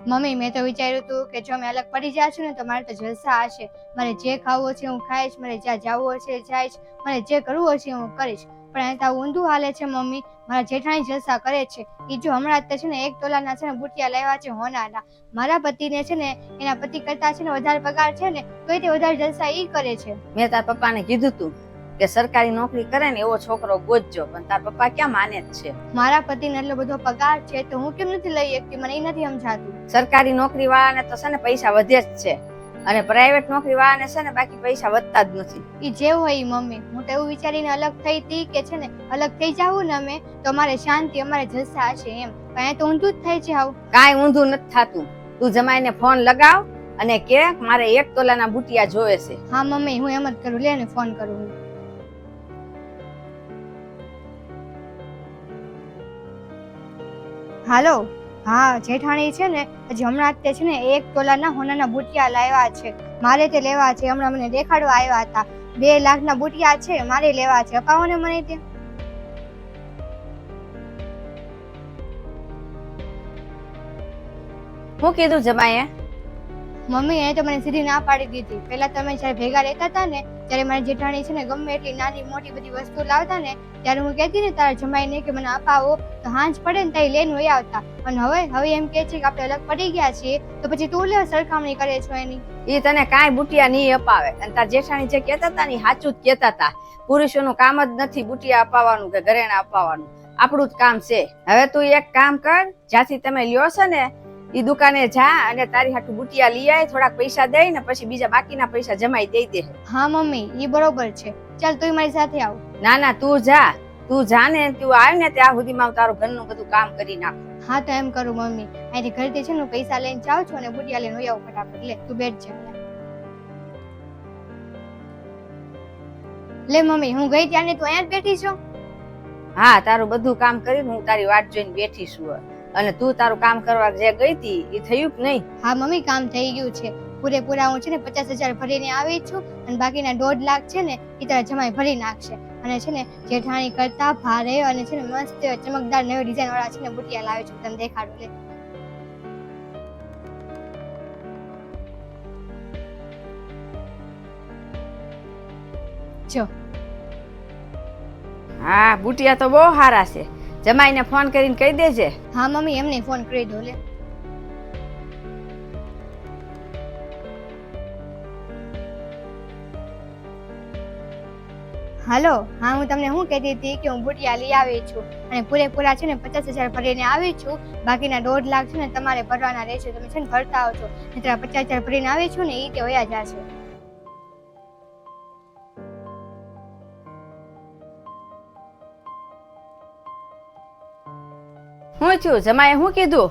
Mummy મેં તો વિચાર્યું હતું કે જો અમે અલગ પડી જાશું ને તો મારે તો જલસા હશે. મારે જે ખાવું હશે હું ખાઈશ, મારે જ્યાં જવું હશે જઈશ, મારે જે કરવું હશે હું કરીશ. પણ અહીં તો ઊંધું હાલે છે મમ્મી. મારા જેઠાણી જલસા કરે છે. એ જો હમણાં જ છે ને 1 તોલાના છે ને બુટિયા લાવ્યા છે હોનાના. મારા પતિને છે ને એના પતિ કરતા છે ને વધારે પગાર છે ને તોય તે વધારે જલસા ઈ કરે છે. મેં તાર પપ્પાને કીધું તું કે સરકારી નોકરી કરે ને એવો છોકરો ગોતજો, પણ તાર પપ્પા ક્યાં માને જ છે. મારા પતિને એટલો બધો પગાર છે તો હું કેમ નથી લઈ શકતી? મને એ નથી સમજાતું. સરકારી નોકરી વાળાને તો છે ને પૈસા વધે જ છે, અને પ્રાઇવેટ નોકરી વાળાને છે ને બાકી પૈસા વધતા જ નથી. ઈ જેવું હોય મમ્મી. હું તો એવું વિચારીને અલગ થઈ હતી કે છે ને અલગ થઈ જાવું ને અમે તો અમારે શાંતિ, અમારે જલસા હશે એમ. પણ તો ઊંધું જ થાય છે આવું. કાંઈ ઊંધું નથી થાતું. તું જમાઈને ફોન લગાવ અને કે મારે 1 તોલાના બુટિયા જોવે છે. હા મમ્મી હું એમ જ કરું. લે ને ફોન કરું. હાલો. હા જેઠાણી છે ને હજી હમણાં જ તે છે ને 1 તોલાના હોનાના બુટિયા લાવ્યા છે. મારે તે લેવા છે. હમણાં મને દેખાડવા આવ્યા હતા. 2 લાખના બુટિયા છે, મારે લેવા છે. અપાવો ને મને તે. શું કીધું જમાઈએ? મમ્મી એ તો મને સીધી ના પાડી દીધી. પેલા તમે જયારે ભેગા રહેતા હતા ને ત્યારે મારી જેઠાણી છે ને ગમે એટલી નાની મોટી બધી વસ્તુ લાવતા ને ત્યારે હું કહેતી ને તારા જમાઈને કે મને અપાવો તો હાંજ પડે ને ત્યાં લઈને વહી આવતા. અને હવે એમ કે છે કે આપણે અલગ પડી ગયા છીએ તો પછી તું લે સરખામણી કરે છો એની. એ તને કાંઈ બુટિયા નહીં અપાવે. અને તાર જેઠાણી જે કહેતા હતા ને સાચું જ કહેતા હતા. પુરુષોનું કામ જ નથી બુટિયા અપાવવાનું કે ઘરેણા અપાવવાનું. આપણું જ કામ છે. હવે તું એક કામ કર, જ્યાંથી તમે લ્યો છો ને ઈ દુકાને જા અને તારી હાટુ બુટિયા લઈ આય. થોડાક પૈસા દઈ ને પછી બીજા બાકીના પૈસા જમાઈ દઈ દે. હા મમ્મી ઈ બરોબર છે. ચાલ તું મારી સાથે આવ. ના તું જા. તું જા ને તું આવ ને ત્યાં સુધીમાં તારું ઘરનું બધું કામ કરી નાખ. હા તો એમ કરું મમ્મી. અહીંથી ઘરેથી છે ને પૈસા લઈને જાઉં છું અને બુટિયા લઈને વહી આવું ફટાફટ. લે તું બેઠ જા. લે મમ્મી હું ગઈ ત્યાં તું અહીંયા જ બેઠી છો? હા તારું બધું કામ કરીને હું તારી વાટ જોઈને બેઠી છું. અને તું તારું કામ કરવા જે ગઈ હતી એ થયું કે નહીં? હા મમ્મી કામ થઈ ગયું છે. પૂરેપૂરા હું છે ને 50,000 ભરીને આવી છું અને બાકીના 1.5 લાખ છે ને એ તારા જમાઈ ભરી નાખશે. અને છે ને જેઠાણી કરતા ભારે અને છે ને મસ્ત ચમકદાર નવી ડિઝાઇન વાળા છે ને બુટિયા લાવે છે. તને દેખાડું. લે જો. હા બુટિયા તો બહુ સારા છે. જમાઈને ફોન કરીને કહી દેજે. હા મમ્મી એમને ફોન કરી દો. લે હાલો. હા હું તમને શું કહેતી હતી કે હું બુટિયા લઈ આવી છું અને પૂરેપૂરા છે ને 50,000 ભરીને આવી છું. બાકીના 1.5 લાખ છે ને તમારે ભરવાના રહેશે. તમે છે ને ભરતા આવજો. નહીંતર 50,000 ભરીને આવી છું ને એ તે વયા જશે. શું થયું? જમાએ શું કીધું?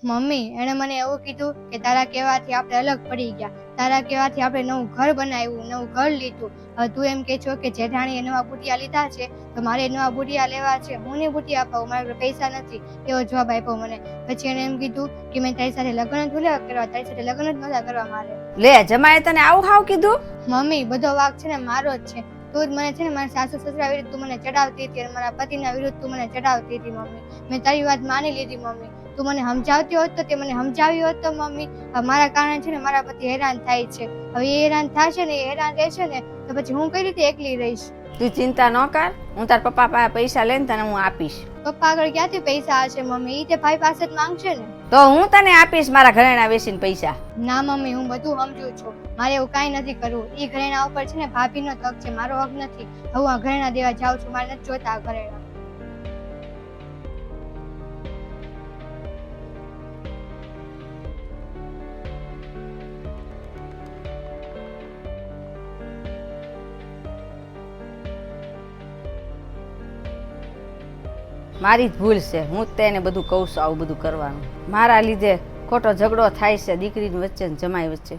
મમ્મી એને મને એવું કીધું કે તારા કહેવાથી આપણે અલગ પડી ગયા. તારા કહેવાથી આપણે નવું ઘર બનાવ્યું, નવું ઘર લીધું. હવે તું એમ કે છો કે જેઠાણીએ નવા બુટિયા લીધા છે તો મારે નવા બુટિયા લેવા છે. હું ને બુટિયા અપાવું, મારા પાસે પૈસા નથી. એવો જવાબ આપ્યો મને. પછી એને એમ કીધું કે મેં તારી સાથે લગ્ન જ કરવા, તારી સાથે લગ્ન જ નહોતા કરવા મારે. લે જમાએ તને આવું હાવ કીધું? મમ્મી બધો વાંક છે ને મારો જ છે. તું જ મને છે ને મારા સાસુ સસરા વિરુદ્ધ તું મને ચડાવતી હતી અને મારા પતિના વિરુદ્ધ તું મને ચડાવતી હતી મમ્મી. મેં તારી વાત માની લીધી મમ્મી. તું મને સમજાવતી હોત તો તે મને સમજાવી હોત તો મમ્મી. મારા કારણે છે ને મારા પતિ હેરાન થાય છે. હવે એ હેરાન થશે ને એ હેરાન રહેશે ને તો પછી હું કઈ રીતે એકલી રહીશ? તું ચિંતા ન કર. હું તાર પપ્પા પાસે પૈસા લઈને તને હું આપીશ. પપ્પા આગળ ક્યાંથી પૈસા હશે મમ્મી? ઈ તે ભાઈ પાસે જ માંગશે ને. તો હું તને આપીશ મારા ઘરેણા વેચીને પૈસા. ના મમ્મી હું બધું સમજુ છું. મારે એવું કાંઈ નથી કરવું. ઈ ઘરેણા ઉપર છે ને ભાભીનો હક છે, મારો હક નથી. હું આ ઘરેણા દેવા જાઉં છું. મારે નથી જોતા આ ઘરેણા. મારી જ ભૂલ છે. હું જ તેને બધું કહું છું આવું બધું કરવાનું. મારા લીધે ખોટો ઝઘડો થાય છે દીકરીની વચ્ચે ને જમાઈ વચ્ચે.